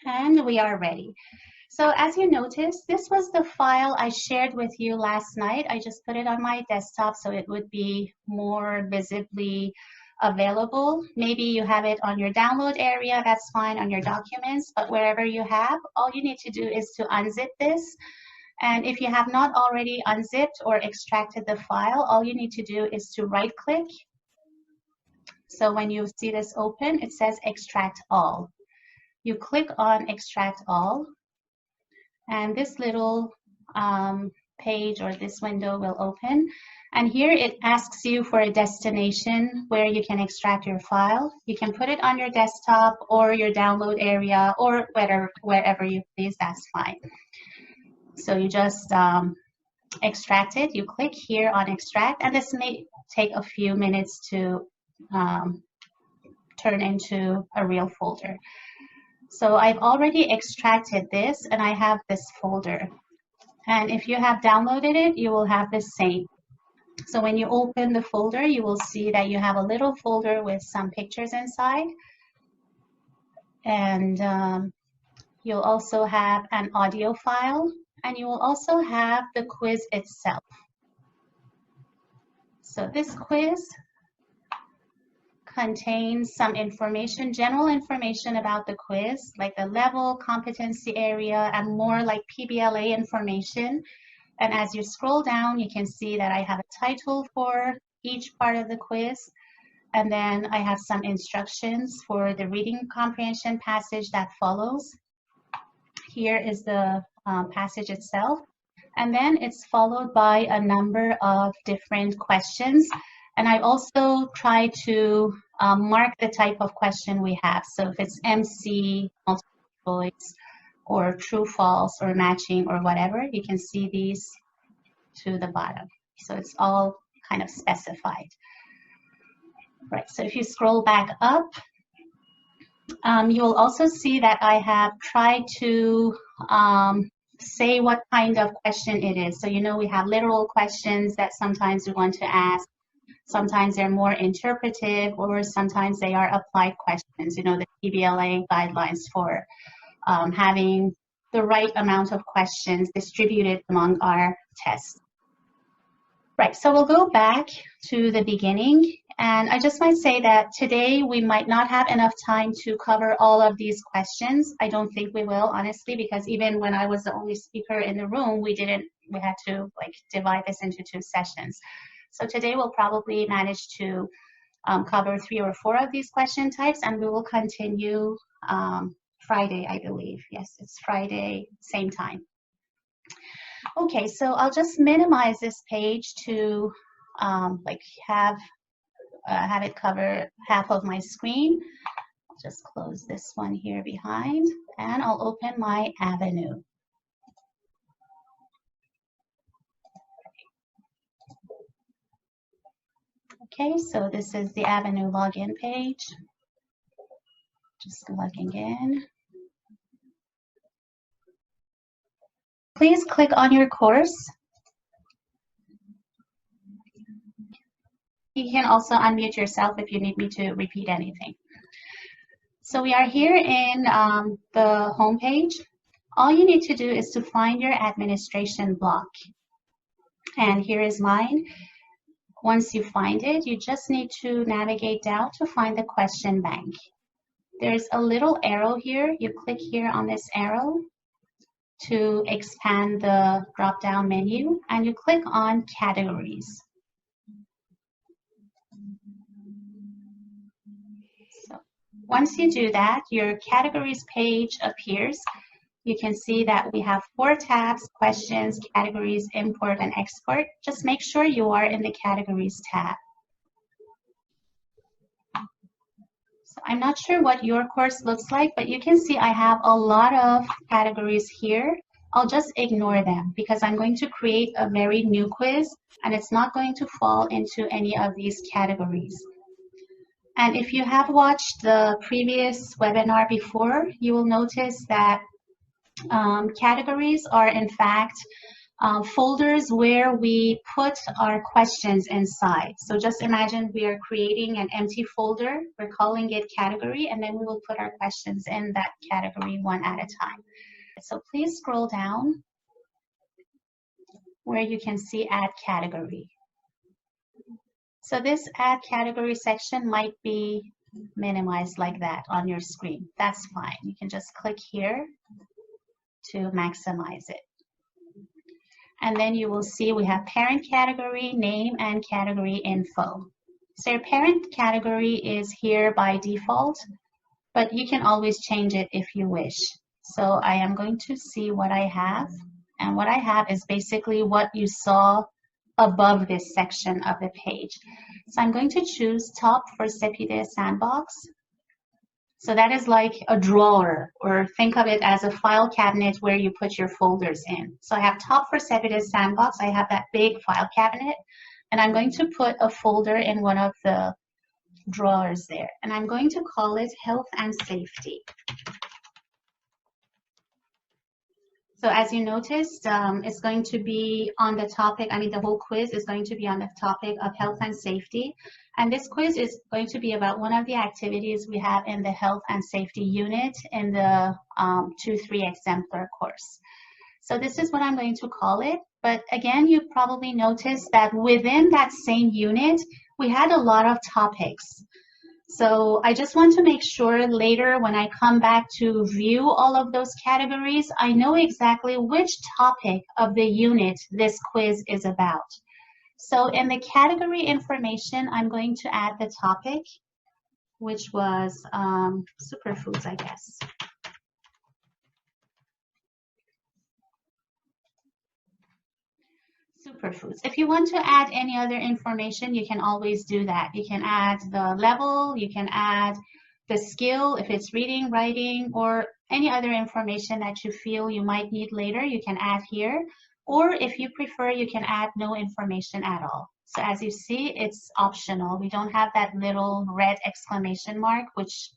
And we are ready. So as you notice, this was the file I shared with you last night. I just put it on my desktop so it would be more visibly available. Maybe you have it on your download area, that's fine, on your documents, but wherever you have, all you need to do is to unzip this. And if you have not already unzipped or extracted the file, all you need to do is to right-click. So when you see this open, it says Extract All. You click on Extract All, and this little page or this window will open. And here it asks you for a destination where you can extract your file. You can put it on your desktop or your download area or wherever you please, that's fine. So you just extract it. You click here on Extract, and this may take a few minutes to turn into a real folder. So I've already extracted this and I have this folder. And if you have downloaded it, you will have the same. So when you open the folder, you will see that you have a little folder with some pictures inside. And you'll also have an audio file, and you will also have the quiz itself. So this quiz contains some information, general information about the quiz, like the level, competency area, and more like PBLA information. And as you scroll down, you can see that I have a title for each part of the quiz. And then I have some instructions for the reading comprehension passage that follows. Here is the passage itself. And then it's followed by a number of different questions. And I also try to mark the type of question we have. So if it's MC, multiple choice, or true, false, or matching, or whatever, you can see these to the bottom. So it's all kind of specified. Right, so if you scroll back up, you'll also see that I have tried to say what kind of question it is. So you know we have literal questions that sometimes we want to ask. Sometimes they're more interpretive, or sometimes they are applied questions, you know, the PBLA guidelines for having the right amount of questions distributed among our tests. Right, so we'll go back to the beginning, and I just might say that today we might not have enough time to cover all of these questions. I don't think we will, honestly, because even when I was the only speaker in the room, we had to like divide this into 2 sessions. So today we'll probably manage to cover 3 or 4 of these question types, and we will continue Friday, I believe. Yes, it's Friday, same time. Okay, so I'll just minimize this page to like have it cover half of my screen. I'll just close this one here behind, and I'll open my Avenue. Okay, so this is the Avenue login page. Just logging in. Please click on your course. You can also unmute yourself if you need me to repeat anything. So we are here in the home page. All you need to do is to find your administration block. And here is mine. Once you find it, you just need to navigate down to find the question bank. There's a little arrow here. You click here on this arrow to expand the drop-down menu, and you click on categories. So once you do that, your categories page appears. You can see that we have 4 tabs: questions, categories, import, and export. Just make sure you are in the categories tab. So I'm not sure what your course looks like, but you can see I have a lot of categories here. I'll just ignore them because I'm going to create a very new quiz, and it's not going to fall into any of these categories. And if you have watched the previous webinar before, you will notice that categories are in fact folders where we put our questions inside. So just imagine we are creating an empty folder. We're calling it category, and then we will put our questions in that category one at a time. So please scroll down where you can see add category. So this add category section might be minimized like that on your screen. That's fine. You can just click here to maximize it. And then you will see we have parent category, name, and category info. So your parent category is here by default, but you can always change it if you wish. So I am going to see what I have. And what I have is basically what you saw above this section of the page. So I'm going to choose top for Sepideh Sandbox. So that is like a drawer, or think of it as a file cabinet where you put your folders in. So I have top for Sepideh Sandbox. I have that big file cabinet, and I'm going to put a folder in one of the drawers there. And I'm going to call it Health and Safety. So as you noticed, it's going to be on the topic, the whole quiz is going to be on the topic of health and safety. And this quiz is going to be about one of the activities we have in the health and safety unit in the 2-3 exemplar course. So this is what I'm going to call it. But again, you probably noticed that within that same unit, we had a lot of topics. So I just want to make sure later when I come back to view all of those categories, I know exactly which topic of the unit this quiz is about. So in the category information, I'm going to add the topic, which was superfoods, I guess. Superfoods. If you want to add any other information, you can always do that. You can add the level, you can add the skill, if it's reading, writing, or any other information that you feel you might need later, you can add here. Or if you prefer, you can add no information at all. So as you see, it's optional. We don't have that little red exclamation mark, which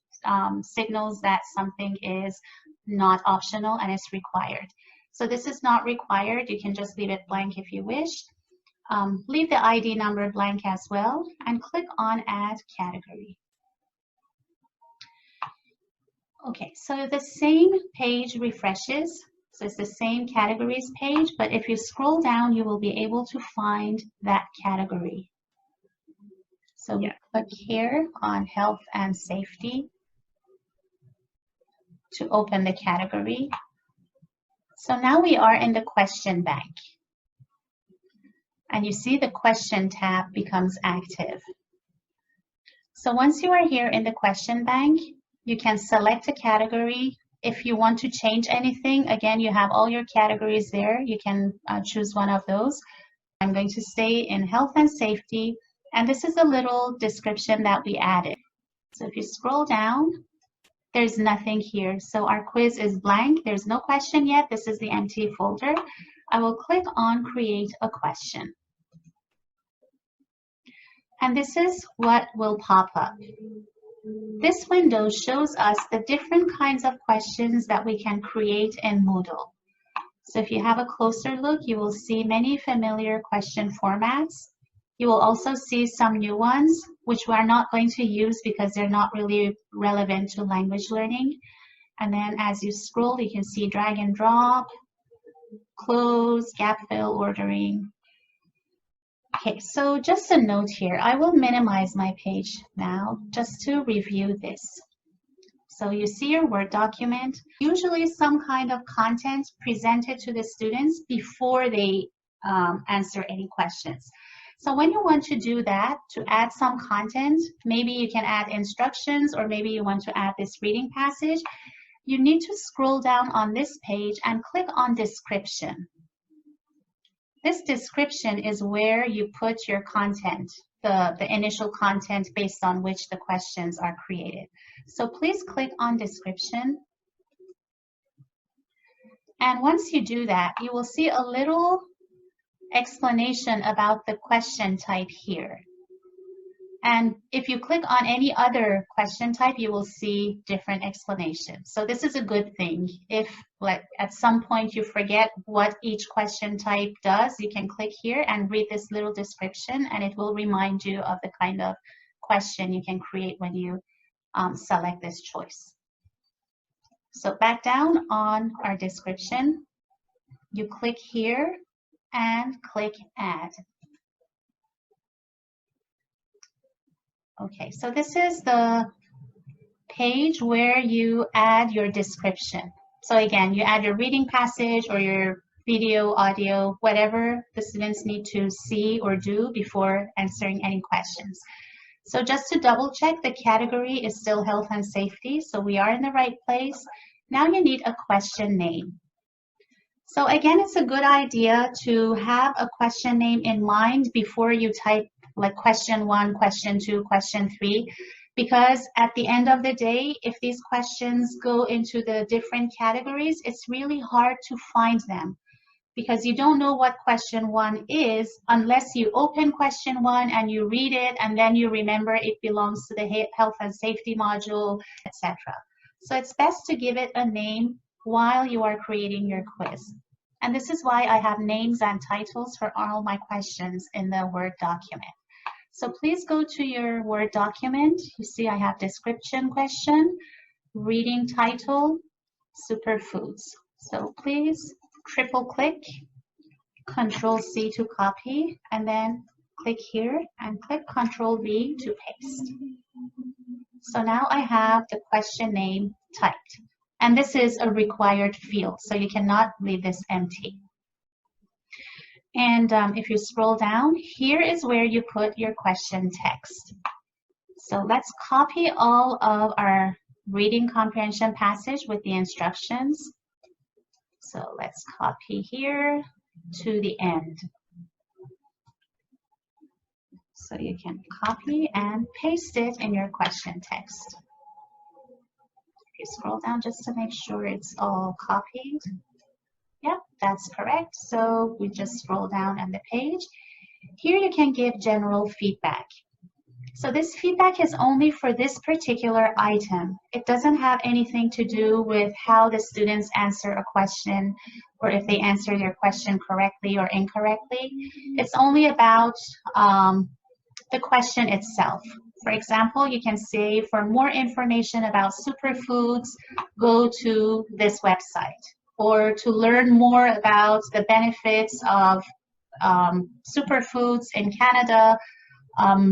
signals that something is not optional and it's required. So this is not required. You can just leave it blank if you wish. Leave the ID number blank as well and click on Add Category. Okay, so the same page refreshes. So it's the same categories page, but if you scroll down, you will be able to find that category. So we click here on Health and Safety to open the category. So now we are in the question bank. And you see the question tab becomes active. So once you are here in the question bank, you can select a category. If you want to change anything, again, you have all your categories there. You can choose one of those. I'm going to stay in health and safety. And this is a little description that we added. So if you scroll down, there's nothing here. So our quiz is blank. There's no question yet. This is the empty folder. I will click on Create a Question. And this is what will pop up. This window shows us the different kinds of questions that we can create in Moodle. So if you have a closer look, you will see many familiar question formats. You will also see some new ones, which we are not going to use because they're not really relevant to language learning. And then as you scroll, you can see drag and drop, close, gap fill, ordering. Okay, so just a note here. I will minimize my page now just to review this. So you see your Word document, usually some kind of content presented to the students before they answer any questions. So when you want to do that, to add some content, maybe you can add instructions, or maybe you want to add this reading passage, you need to scroll down on this page and click on Description. This description is where you put your content, the initial content based on which the questions are created. So please click on Description. And once you do that, you will see a little explanation about the question type here. And if you click on any other question type, you will see different explanations. So this is a good thing. If like at some point you forget what each question type does, you can click here and read this little description, and it will remind you of the kind of question you can create when you select this choice. So back down on our description, you click here and click Add. Okay, so this is the page where you add your description. So again, you add your reading passage or your video, audio, whatever the students need to see or do before answering any questions. So just to double check, the category is still health and safety, so we are in the right place. Now you need a question name. So again, it's a good idea to have a question name in mind before you type like question 1, question 2, question 3, because at the end of the day, if these questions go into the different categories, it's really hard to find them because you don't know what question 1 is unless you open question 1 and you read it and then you remember it belongs to the health and safety module, etc. So it's best to give it a name while you are creating your quiz. And this is why I have names and titles for all my questions in the Word document. So please go to your Word document. You see I have description question, reading title, superfoods. So please triple click, Control C to copy, and then click here and click Control V to paste. So now I have the question name typed. And this is a required field, so you cannot leave this empty. And if you scroll down, here is where you put your question text. So let's copy all of our reading comprehension passage with the instructions. So let's copy here to the end. So you can copy and paste it in your question text. You scroll down just to make sure it's all copied. Yep, that's correct. So we just scroll down on the page. Here you can give general feedback. So this feedback is only for this particular item. It doesn't have anything to do with how the students answer a question or if they answer their question correctly or incorrectly. It's only about the question itself. For example, you can say, for more information about superfoods, go to this website. Or to learn more about the benefits of superfoods in Canada,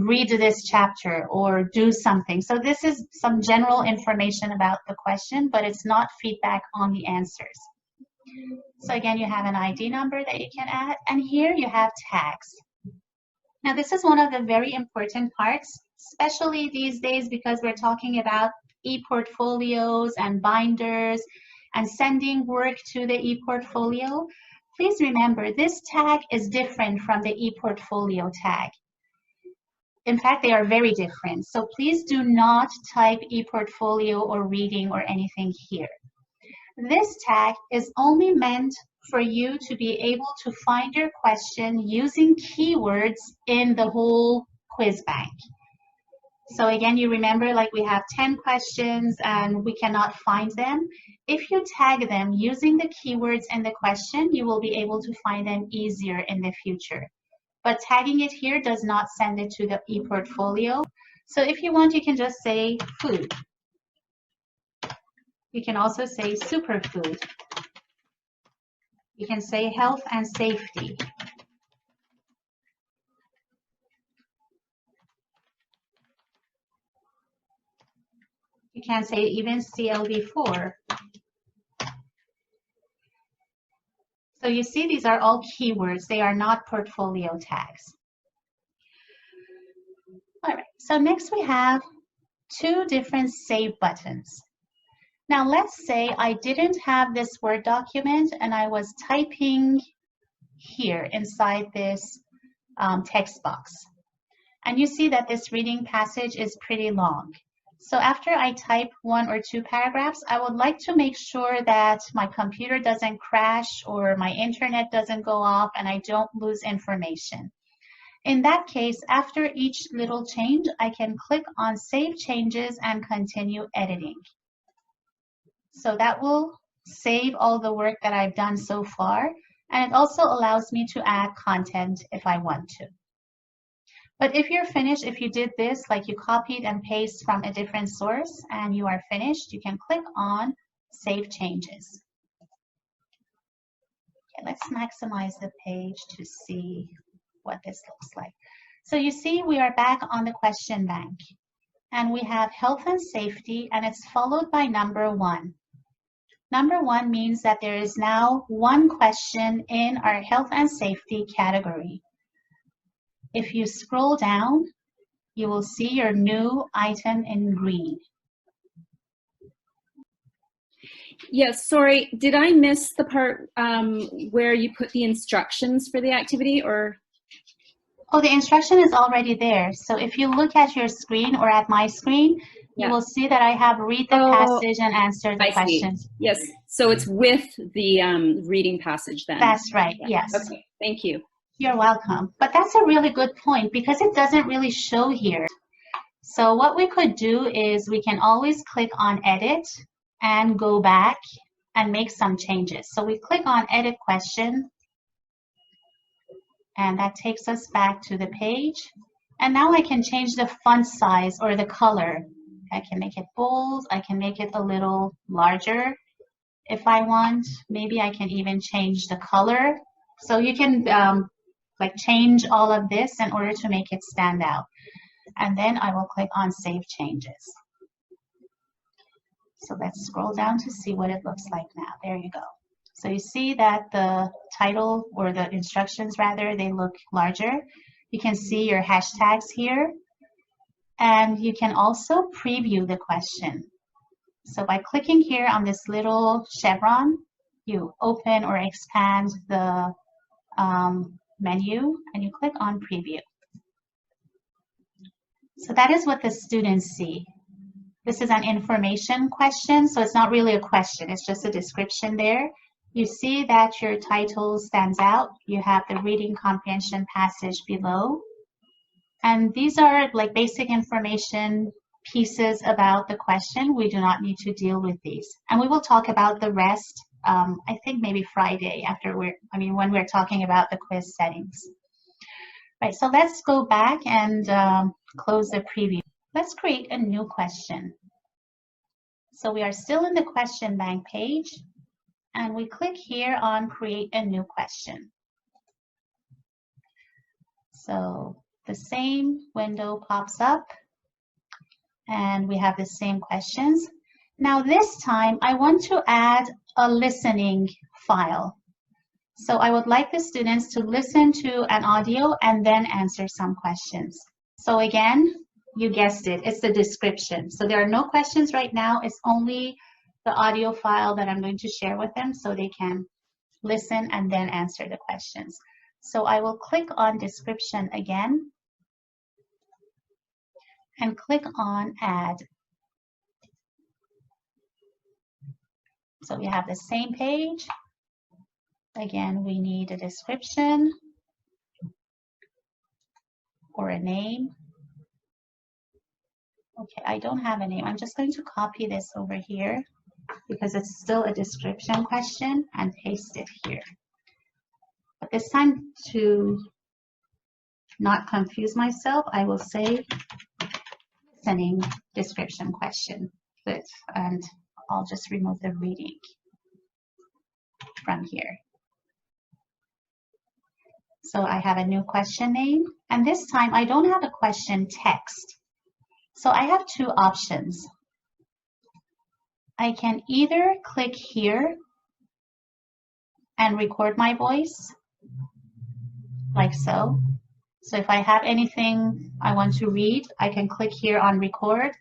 read this chapter or do something. So this is some general information about the question, but it's not feedback on the answers. So again, you have an ID number that you can add, and here you have tags. Now this is one of the very important parts, especially these days because we're talking about e-portfolios and binders and sending work to the e-portfolio. Please remember, this tag is different from the e-portfolio tag. In fact, they are very different. So please do not type e-portfolio or reading or anything here. This tag is only meant for you to be able to find your question using keywords in the whole quiz bank. So again, you remember, like we have 10 questions and we cannot find them. If you tag them using the keywords in the question, you will be able to find them easier in the future. But tagging it here does not send it to the e-portfolio. So if you want, you can just say food. You can also say superfood. You can say health and safety. You can say even CLV4. So you see, these are all keywords. They are not portfolio tags. All right, so next we have two different save buttons. Now let's say I didn't have this Word document and I was typing here inside this text box. And you see that this reading passage is pretty long. So after I type 1 or 2 paragraphs, I would like to make sure that my computer doesn't crash or my internet doesn't go off and I don't lose information. In that case, after each little change, I can click on Save Changes and continue editing. So that will save all the work that I've done so far, and it also allows me to add content if I want to. But if you're finished, if you did this, like you copied and pasted from a different source and you are finished, you can click on Save Changes. Okay, let's maximize the page to see what this looks like. So you see we are back on the question bank, and we have health and safety, and it's followed by number 1. Number 1 means that there is now one question in our health and safety category. If you scroll down, you will see your new item in green. Yes, sorry, did I miss the part where you put the instructions for the activity, or? Oh, the instruction is already there. So if you look at your screen or at my screen, you will see that I have read the passage and answer the questions. Yes, so it's with the reading passage then. That's right, yes. Okay, thank you. You're welcome. But that's a really good point because it doesn't really show here. So what we could do is we can always click on Edit and go back and make some changes. So we click on Edit Question, and that takes us back to the page. And now I can change the font size or the color. I can make it bold. I can make it a little larger if I want. Maybe I can even change the color. So you can like change all of this in order to make it stand out. And then I will click on Save Changes. So let's scroll down to see what it looks like now. There you go. So you see that the title, or the instructions rather, they look larger. You can see your hashtags here. And you can also preview the question. So by clicking here on this little chevron, you open or expand the menu and you click on Preview. So that is what the students see. This is an information question, so it's not really a question, it's just a description there. You see that your title stands out. You have the reading comprehension passage below. And these are like basic information pieces about the question. We do not need to deal with these. And we will talk about the rest, I think maybe Friday after when we're talking about the quiz settings. Right, so let's go back and close the preview. Let's create a new question. So we are still in the question bank page, and we click here on Create a New Question. So the same window pops up, and we have the same questions. Now this time, I want to add a listening file. So I would like the students to listen to an audio and then answer some questions. So again, you guessed it, it's the description. So there are no questions right now, it's only the audio file that I'm going to share with them so they can listen and then answer the questions. So I will click on description again and click on Add. So we have the same page. Again, we need a description or a name. Okay, I don't have a name. I'm just going to copy this over here because it's still a description question and paste it here. But this time, to not confuse myself, I will say listening description question. And I'll just remove the reading from here. So I have a new question name, and this time I don't have a question text. So I have two options. I can either click here and record my voice, like so. So if I have anything I want to read, I can click here on record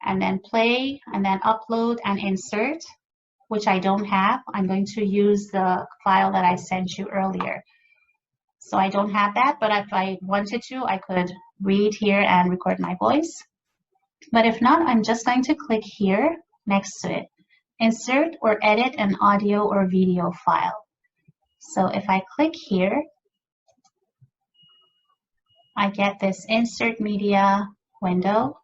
and then play and then upload and insert, which I don't have. I'm going to use the file that I sent you earlier. So I don't have that, but if I wanted to, I could read here and record my voice. But if not, I'm just going to click here next to it, insert or edit an audio or video file. So if I click here, I get this insert media window,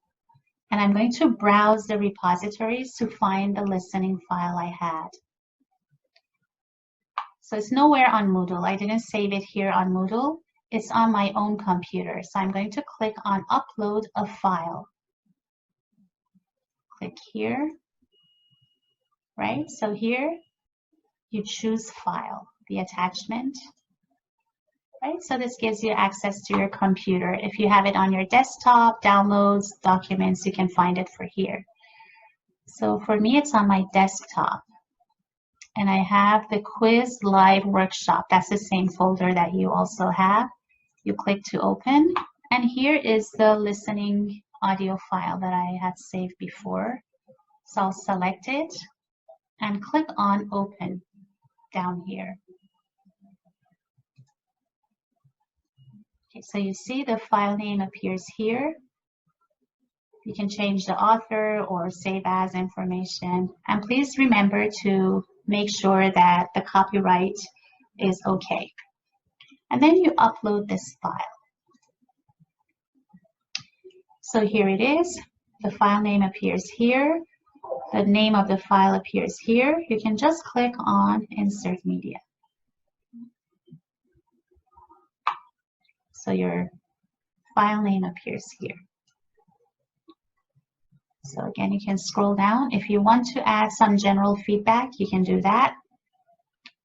and I'm going to browse the repositories to find the listening file I had. So it's nowhere on Moodle. I didn't save it here on Moodle. It's on my own computer. So I'm going to click on Upload a File. Click here, right? So here you choose File, the attachment, right? So this gives you access to your computer. If you have it on your desktop, downloads, documents, you can find it for here. So for me, it's on my desktop. And I have the quiz live workshop. That's the same folder that you also have. You click to open, and here is the listening audio file that I had saved before. So I'll select it and click on open down here. Okay, so you see the file name appears here. You can change the author or save as information. And please remember to make sure that the copyright is okay. And then you upload this file. So here it is. The file name appears here. The name of the file appears here. You can just click on Insert Media. So your file name appears here. So again, you can scroll down. If you want to add some general feedback, you can do that.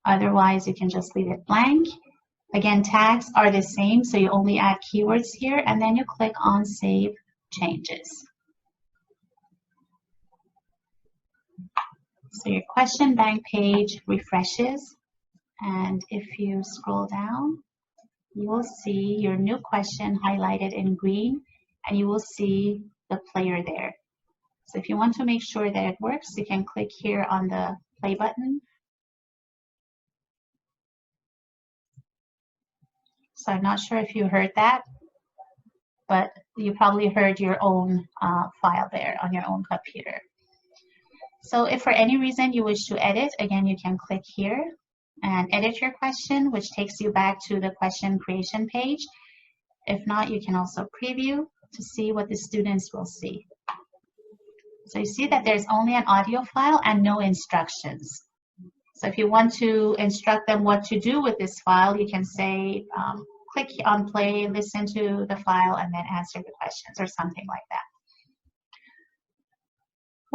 Otherwise, you can just leave it blank. Again, tags are the same, so you only add keywords here, and then you click on Save Changes. So your question bank page refreshes, and if you scroll down, you will see your new question highlighted in green, and you will see the player there. So if you want to make sure that it works, you can click here on the play button. So I'm not sure if you heard that, but you probably heard your own file there on your own computer. So if for any reason you wish to edit, again, you can click here and edit your question, which takes you back to the question creation page. If not, you can also preview to see what the students will see. So you see that there's only an audio file and no instructions. So if you want to instruct them what to do with this file, you can say, click on play, listen to the file, and then answer the questions or something like that.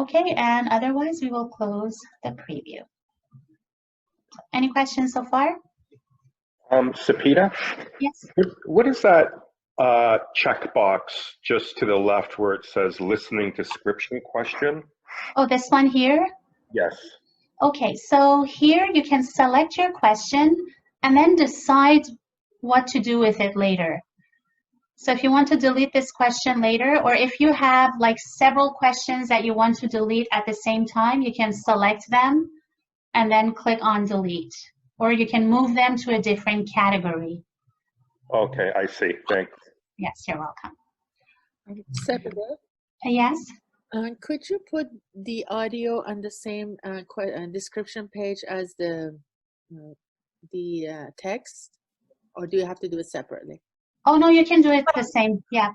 Okay, and otherwise we will close the preview. Any questions so far? Sepideh? Yes. What is that checkbox just to the left where it says listening description question? Oh, this one here? Yes. Okay, so here you can select your question and then decide what to do with it later. So if you want to delete this question later, or if you have like several questions that you want to delete at the same time, you can select them and then click on delete. Or you can move them to a different category. Okay, I see. Thanks. Yes, you're welcome. Sepideh, Yes? could you put the audio on the same description page as the text, or do you have to do it separately? Oh, no, you can do it the same. Yeah.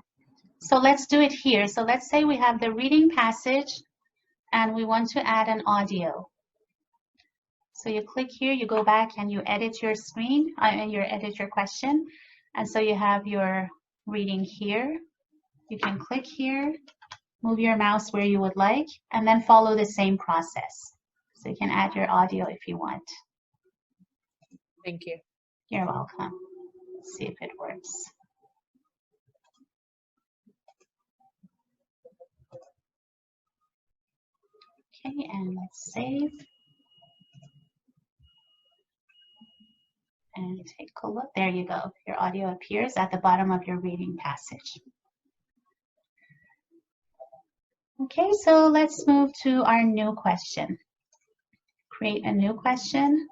So let's do it here. So let's say we have the reading passage and we want to add an audio. So you click here, you go back and you edit your screen, and you edit your question. And so you have your reading here. You can click here, move your mouse where you would like, and then follow the same process. So you can add your audio if you want. Thank you. You're welcome. Let's see if it works. Okay, and let's save. And take a look. There you go. Your audio appears at the bottom of your reading passage. Okay, so let's move to our new question. Create a new question.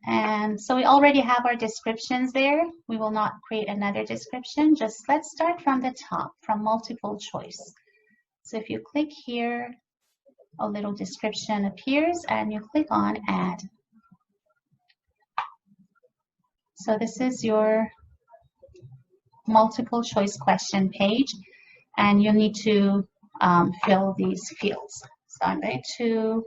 And so we already have our descriptions there. We will not create another description. Just let's start from the top, from multiple choice. So if you click here, a little description appears and you click on add. So this is your multiple choice question page, and you need to fill these fields. So I'm going to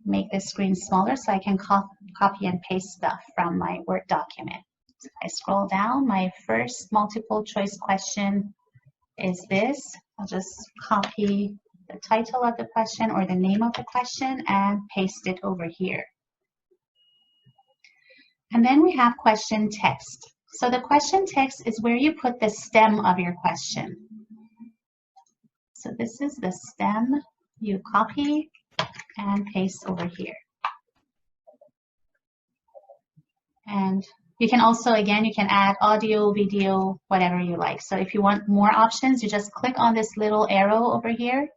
make this screen smaller so I can copy and paste stuff from my Word document. So I scroll down, my first multiple choice question is this. I'll just copy the title of the question or the name of the question and paste it over here. And then we have question text. So the question text is where you put the stem of your question. So this is the stem. You copy and paste over here. And you can also, again, you can add audio, video, whatever you like. So if you want more options, you just click on this little arrow over here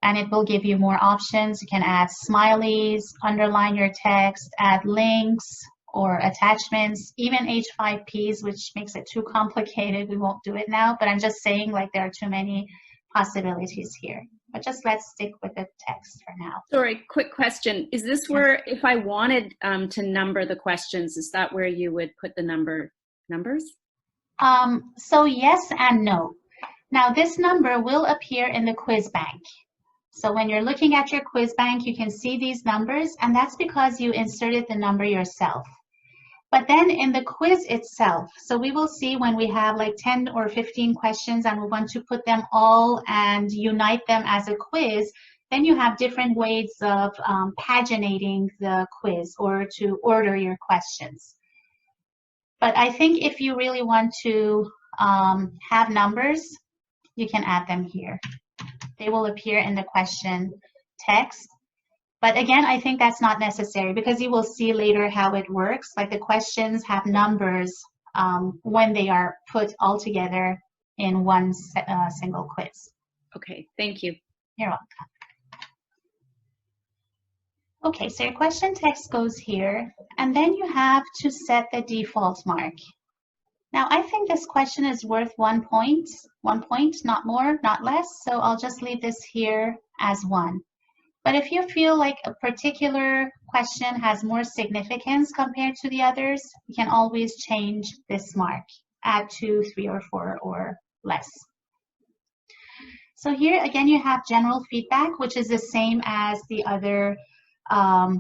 and it will give you more options. You can add smileys, underline your text, add links or attachments, even H5Ps, which makes it too complicated. We won't do it now, but I'm just saying like there are too many possibilities here. But just let's stick with the text for now. Sorry, quick question. Is this where, if I wanted to number the questions, is that where you would put the numbers? So yes and no. Now this number will appear in the quiz bank. So when you're looking at your quiz bank, you can see these numbers, and that's because you inserted the number yourself. But then in the quiz itself, so we will see when we have like 10 or 15 questions and we want to put them all and unite them as a quiz, then you have different ways of paginating the quiz or to order your questions. But I think if you really want to have numbers, you can add them here. They will appear in the question text. But again, I think that's not necessary because you will see later how it works. Like the questions have numbers when they are put all together in one single quiz. Okay, thank you. You're welcome. Okay, so your question text goes here, and then you have to set the default mark. Now, I think this question is worth 1 point, not more, not less, so I'll just leave this here as 1. But if you feel like a particular question has more significance compared to the others, you can always change this mark, add 2, 3, or 4, or less. So here again, you have general feedback, which is the same as the other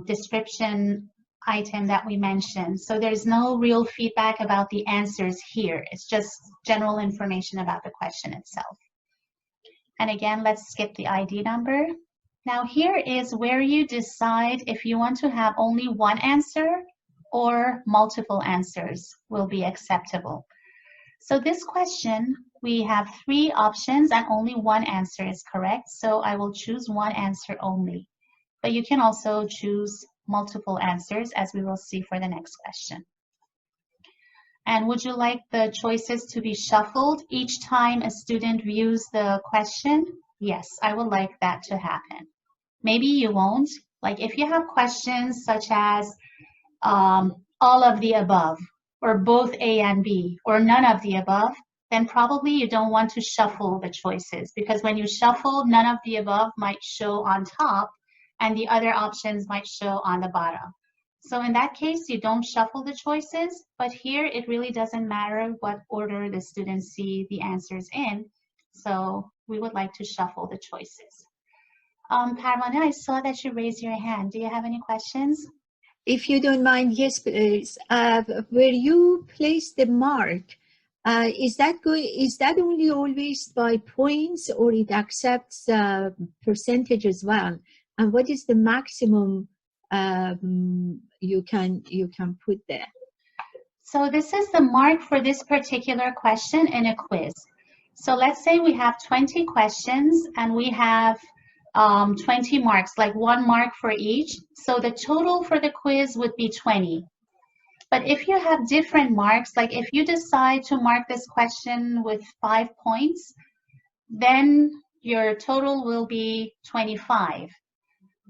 description item that we mentioned. So there's no real feedback about the answers here. It's just general information about the question itself. And again, let's skip the ID number. Now here is where you decide if you want to have only one answer or multiple answers will be acceptable. So this question, we have 3 options and only one answer is correct. So I will choose one answer only. But you can also choose multiple answers as we will see for the next question. And would you like the choices to be shuffled each time a student views the question? Yes, I would like that to happen. Maybe you won't. Like if you have questions such as all of the above, or both A and B, or none of the above, then probably you don't want to shuffle the choices, because when you shuffle, none of the above might show on top and the other options might show on the bottom. So in that case, you don't shuffle the choices, but here it really doesn't matter what order the students see the answers in. So we would like to shuffle the choices. Parvana, I saw that you raised your hand. Do you have any questions? If you don't mind, yes, please. Where you place the mark, is that only always by points, or it accepts percentage as well? And what is the maximum you can put there? So this is the mark for this particular question in a quiz. So let's say we have 20 questions and we have 20 marks, like 1 mark for each. So the total for the quiz would be 20. But if you have different marks, like if you decide to mark this question with 5 points, then your total will be 25.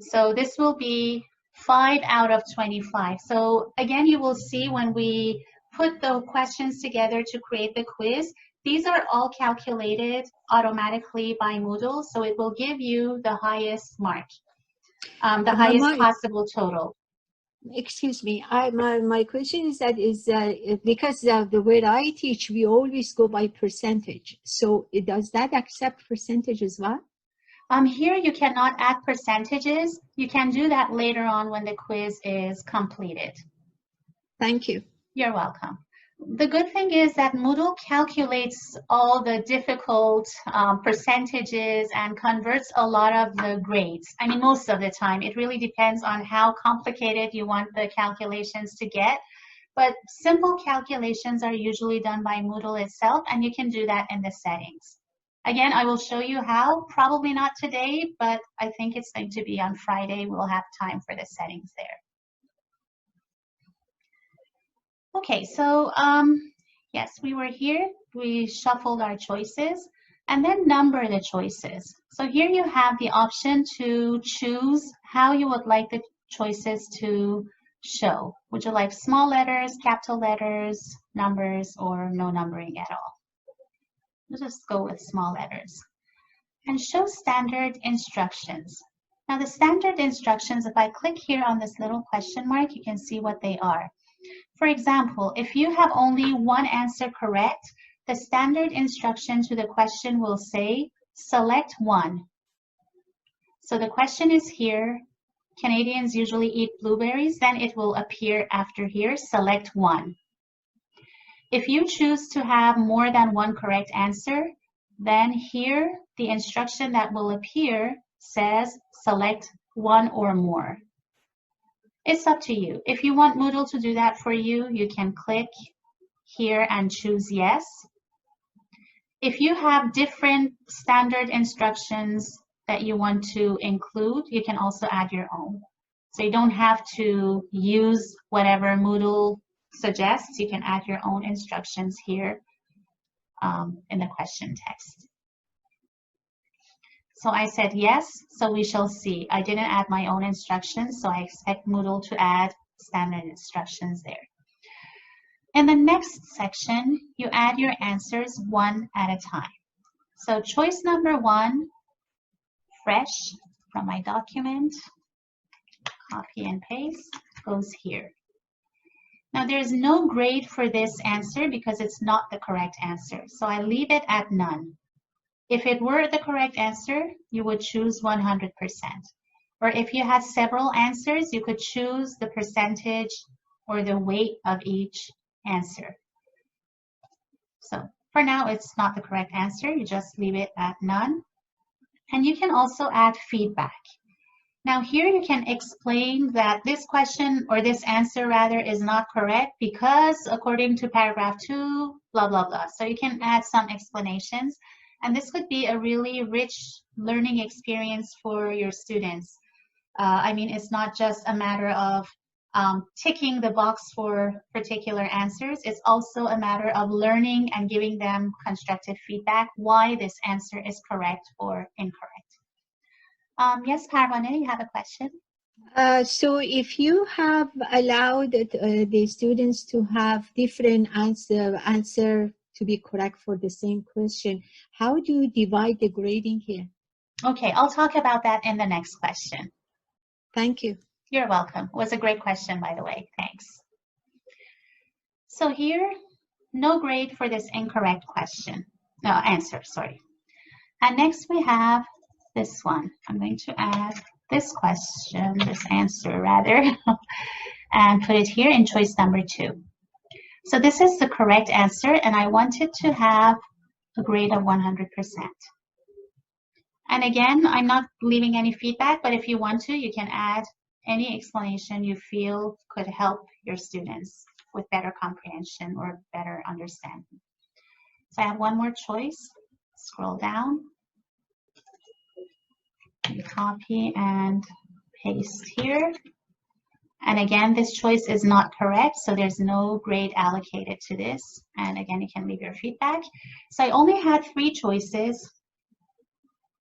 So this will be 5 out of 25. So again, you will see when we put the questions together to create the quiz, these are all calculated automatically by Moodle, so it will give you the highest mark, the highest possible total. Excuse me. My question is that because the way I teach, we always go by percentage. So does that accept percentage as well? Here you cannot add percentages. You can do that later on when the quiz is completed. Thank you. You're welcome. The good thing is that Moodle calculates all the difficult percentages and converts a lot of the grades. I mean, most of the time. It really depends on how complicated you want the calculations to get. But simple calculations are usually done by Moodle itself, and you can do that in the settings. Again, I will show you how, probably not today, but I think it's going to be on Friday. We'll have time for the settings there. Okay, so yes, we were here. We shuffled our choices and then number the choices. So here you have the option to choose how you would like the choices to show. Would you like small letters, capital letters, numbers, or no numbering at all? We'll just go with small letters. And show standard instructions. Now the standard instructions, if I click here on this little question mark, you can see what they are. For example, if you have only one answer correct, the standard instruction to the question will say, select one. So the question is here, Canadians usually eat blueberries, then it will appear after here, select one. If you choose to have more than one correct answer, then here the instruction that will appear says, select one or more. It's up to you. If you want Moodle to do that for you, you can click here and choose yes. If you have different standard instructions that you want to include, you can also add your own. So you don't have to use whatever Moodle suggests. You can add your own instructions here in the question text. So I said yes, so we shall see. I didn't add my own instructions, so I expect Moodle to add standard instructions there. In the next section, you add your answers one at a time. So choice number one, fresh from my document, copy and paste, goes here. Now there's no grade for this answer because it's not the correct answer, so I leave it at none. If it were the correct answer, you would choose 100%. Or if you had several answers, you could choose the percentage or the weight of each answer. So for now, it's not the correct answer. You just leave it at none. And you can also add feedback. Now here you can explain that this question or this answer rather is not correct because according to paragraph 2, blah, blah, blah. So you can add some explanations. And this could be a really rich learning experience for your students. I mean, it's not just a matter of ticking the box for particular answers. It's also a matter of learning and giving them constructive feedback why this answer is correct or incorrect. Yes, Parvane, you have a question? So if you have allowed the students to have different answer to be correct for the same question, how do you divide the grading here? Okay, I'll talk about that in the next question. Thank you. You're welcome. It was a great question, by the way. Thanks. So here, no grade for this incorrect question. No, answer, sorry. And next we have this one. I'm going to add this question, this answer rather, and put it here in choice number 2. So this is the correct answer, and I wanted to have a grade of 100%. And again, I'm not leaving any feedback, but if you want to, you can add any explanation you feel could help your students with better comprehension or better understanding. So I have one more choice. Scroll down. Copy and paste here. And again, this choice is not correct, so there's no grade allocated to this. And again, you can leave your feedback. So I only had 3 choices,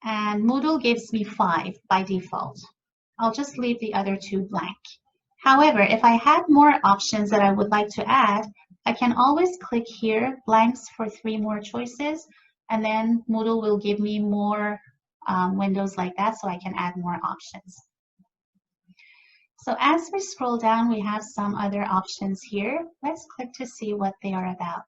and Moodle gives me 5 by default. I'll just leave the other 2 blank. However, if I had more options that I would like to add, I can always click here, blanks for 3 more choices, and then Moodle will give me more windows like that, so I can add more options. So as we scroll down, we have some other options here. Let's click to see what they are about.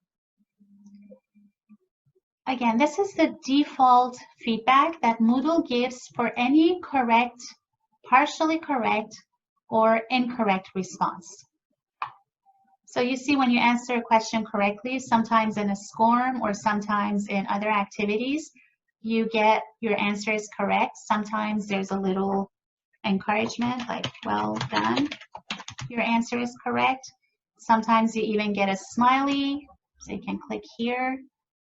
Again, this is the default feedback that Moodle gives for any correct, partially correct, or incorrect response. So you see when you answer a question correctly, sometimes in a SCORM or sometimes in other activities, you get your answer is correct. Sometimes there's a little encouragement like, well done, your answer is correct. Sometimes you even get a smiley, so you can click here,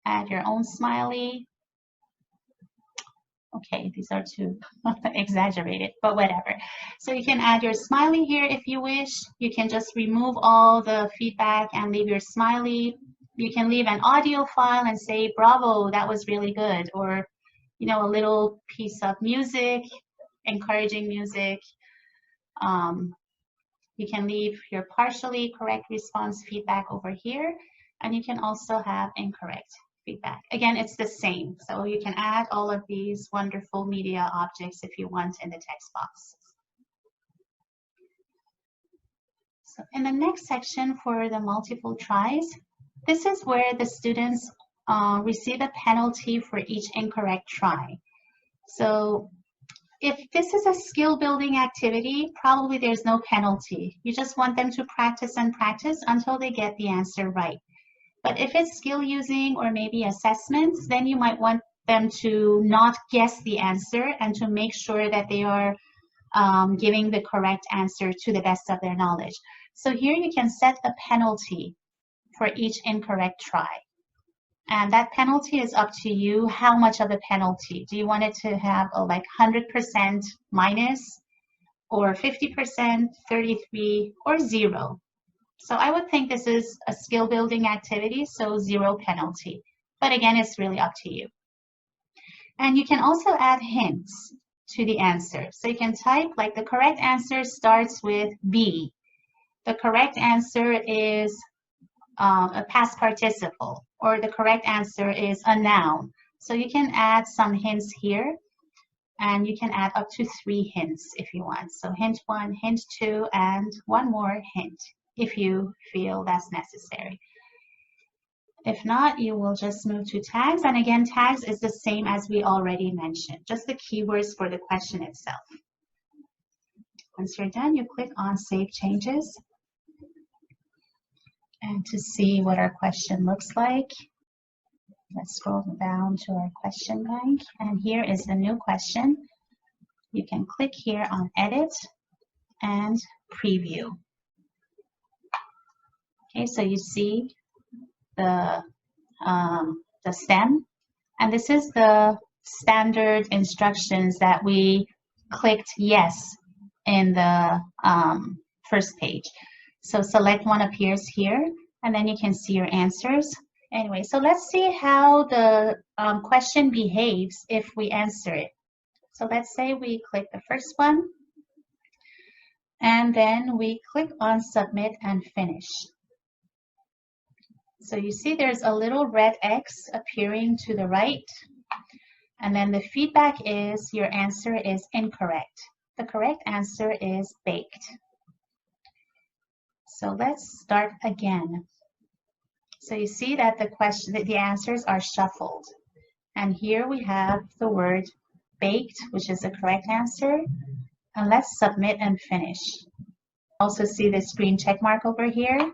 add your own smiley. Okay, these are too exaggerated, but whatever. So you can add your smiley here if you wish. You can just remove all the feedback and leave your smiley. You can leave an audio file and say, bravo, that was really good. Or, you know, a little piece of music, encouraging music. You can leave your partially correct response feedback over here. And you can also have incorrect feedback. Again, it's the same. So you can add all of these wonderful media objects if you want in the text box. So in the next section for the multiple tries, this is where the students receive a penalty for each incorrect try. So if this is a skill building activity, probably there's no penalty. You just want them to practice and practice until they get the answer right. But if it's skill using or maybe assessments, then you might want them to not guess the answer and to make sure that they are giving the correct answer to the best of their knowledge. So here you can set a penalty for each incorrect try. And that penalty is up to you. How much of a penalty? Do you want it to have a like 100% minus or 50%, 33, or 0? So I would think this is a skill building activity, so 0 penalty. But again, it's really up to you. And you can also add hints to the answer. So you can type like the correct answer starts with B. The correct answer is a past participle, or the correct answer is a noun. So you can add some hints here, and you can add up to 3 hints if you want. So hint 1, hint 2, and one more hint if you feel that's necessary. If not, you will just move to tags. And again, tags is the same as we already mentioned, just the keywords for the question itself. Once you're done, you click on Save Changes. And to see what our question looks like, let's scroll down to our question bank. And here is the new question. You can click here on Edit and Preview. Okay, so you see the stem, and this is the standard instructions that we clicked yes in the first page. So select one appears here, and then you can see your answers. Anyway, so let's see how the question behaves if we answer it. So let's say we click the first one, and then we click on Submit and Finish. So you see there's a little red X appearing to the right, and then the feedback is your answer is incorrect. The correct answer is baked. So let's start again. So you see that the answers are shuffled. And here we have the word baked, which is the correct answer. And let's submit and finish. Also see this green check mark over here.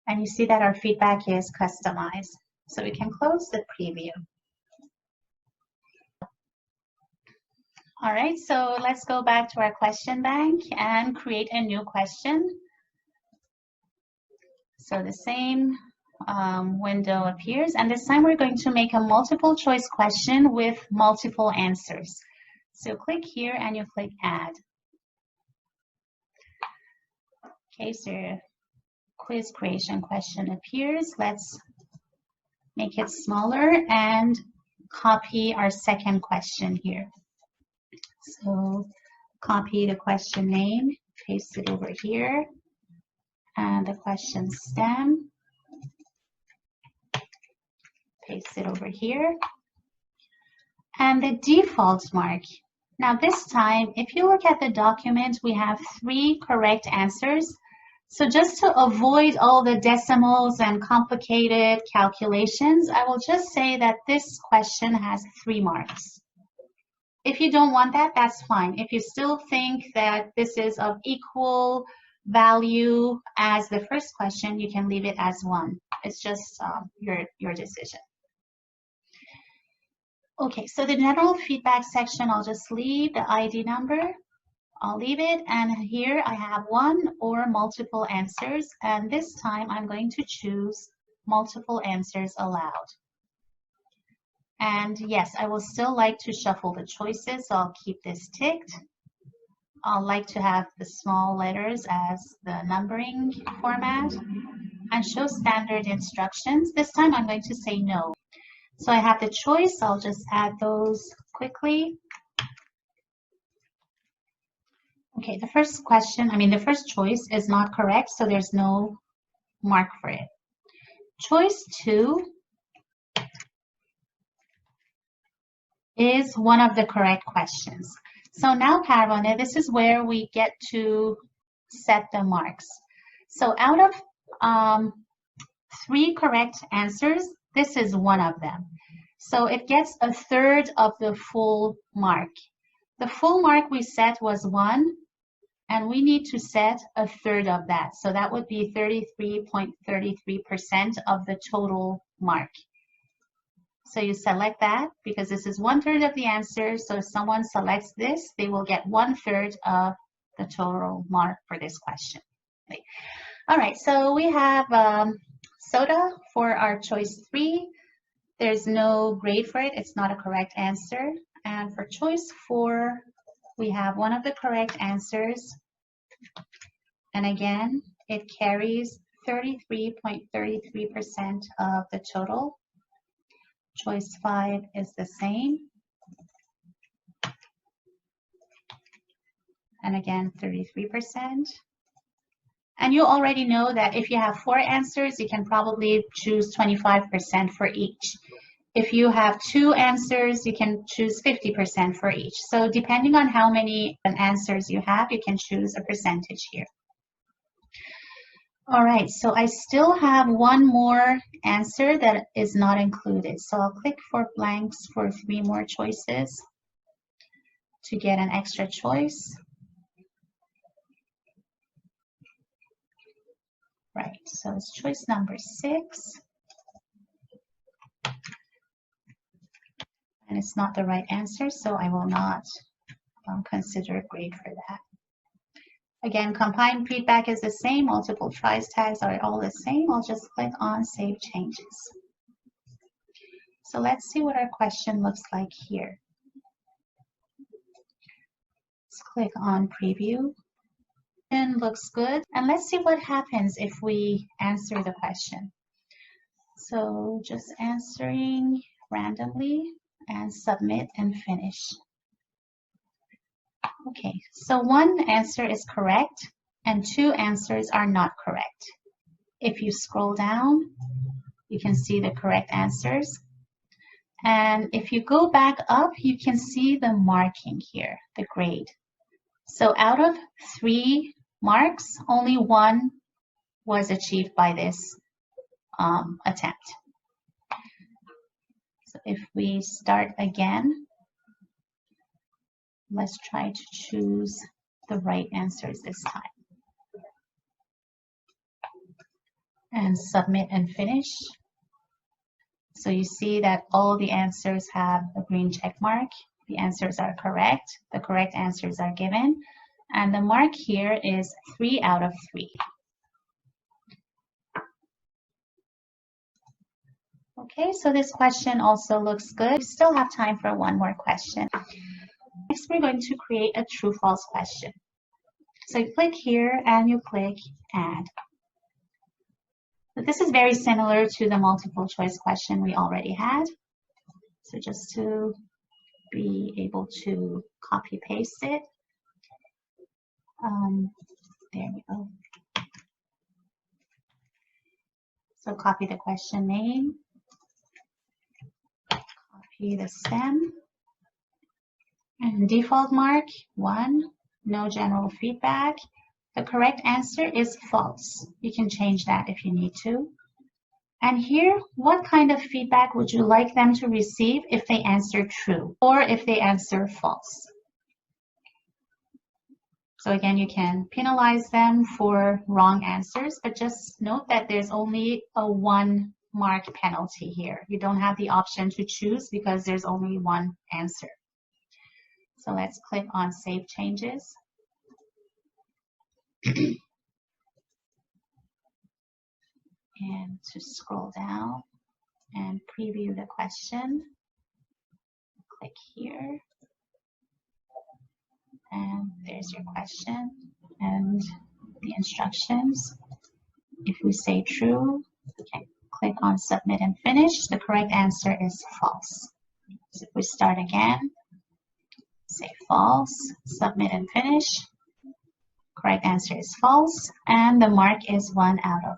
And you see that our feedback is customized. So we can close the preview. All right, so let's go back to our question bank and create a new question. So the same window appears, and this time we're going to make a multiple choice question with multiple answers. So click here and you click Add. Okay, so your quiz creation question appears. Let's make it smaller and copy our second question here. So copy the question name, paste it over here, and the question stem, paste it over here. And the default mark. Now this time, if you look at the document, we have 3 correct answers. So just to avoid all the decimals and complicated calculations, I will just say that this question has 3 marks. If you don't want that, that's fine. If you still think that this is of equal value as the first question, you can leave it as 1. It's just your decision. Okay, so the general feedback section, I'll just leave the ID number. I'll leave it, and here I have 1 or multiple answers, and this time I'm going to choose multiple answers allowed. And yes, I will still like to shuffle the choices, so I'll keep this ticked. I'll like to have the small letters as the numbering format and show standard instructions. This time I'm going to say no. So I have the choice, I'll just add those quickly. Okay, the first choice is not correct, so there's no mark for it. Choice 2 is one of the correct questions. So now, Parvane, this is where we get to set the marks. So out of 3 correct answers, this is one of them. So it gets a third of the full mark. The full mark we set was 1, and we need to set a third of that. So that would be 33.33% of the total mark. So you select that because this is 1/3 of the answer. So if someone selects this, they will get 1/3 of the total mark for this question. Okay. All right, so we have soda for our choice 3. There's no grade for it. It's not a correct answer. And for choice 4, we have one of the correct answers. And again, it carries 33.33% of the total. Choice 5 is the same. And again, 33%. And you already know that if you have 4 answers, you can probably choose 25% for each. If you have 2 answers, you can choose 50% for each. So depending on how many answers you have, you can choose a percentage here. All right, so I still have 1 more answer that is not included. So I'll click for blanks for 3 more choices to get an extra choice. Right, so it's choice number 6. And it's not the right answer, so I will not consider a grade for that. Again, combined feedback is the same. Multiple tries tags are all the same. I'll just click on Save Changes. So let's see what our question looks like here. Let's click on Preview. And looks good. And let's see what happens if we answer the question. So just answering randomly and submit and finish. Okay, so 1 answer is correct and 2 answers are not correct. If you scroll down, you can see the correct answers. And if you go back up, you can see the marking here, the grade. So out of 3 marks, only 1 was achieved by this attempt. So if we start again, let's try to choose the right answers this time. And submit and finish. So you see that all the answers have a green check mark. The answers are correct. The correct answers are given. And the mark here is 3 out of 3. Okay, so this question also looks good. We still have time for 1 more question. Next, we're going to create a true-false question. So you click here and you click Add. But this is very similar to the multiple choice question we already had. So just to be able to copy paste it. There we go. So copy the question name, copy the stem, And default mark, 1, no general feedback. The correct answer is false. You can change that if you need to. And here, what kind of feedback would you like them to receive if they answer true or if they answer false? So again, you can penalize them for wrong answers, but just note that there's only a 1 mark penalty here. You don't have the option to choose because there's only 1 answer. So let's click on Save Changes. And to scroll down and preview the question, click here. And there's your question and the instructions. If we say true, okay, click on Submit and Finish. The correct answer is false. So if we start again, say false, submit and finish. Correct answer is false, and the mark is 1 out of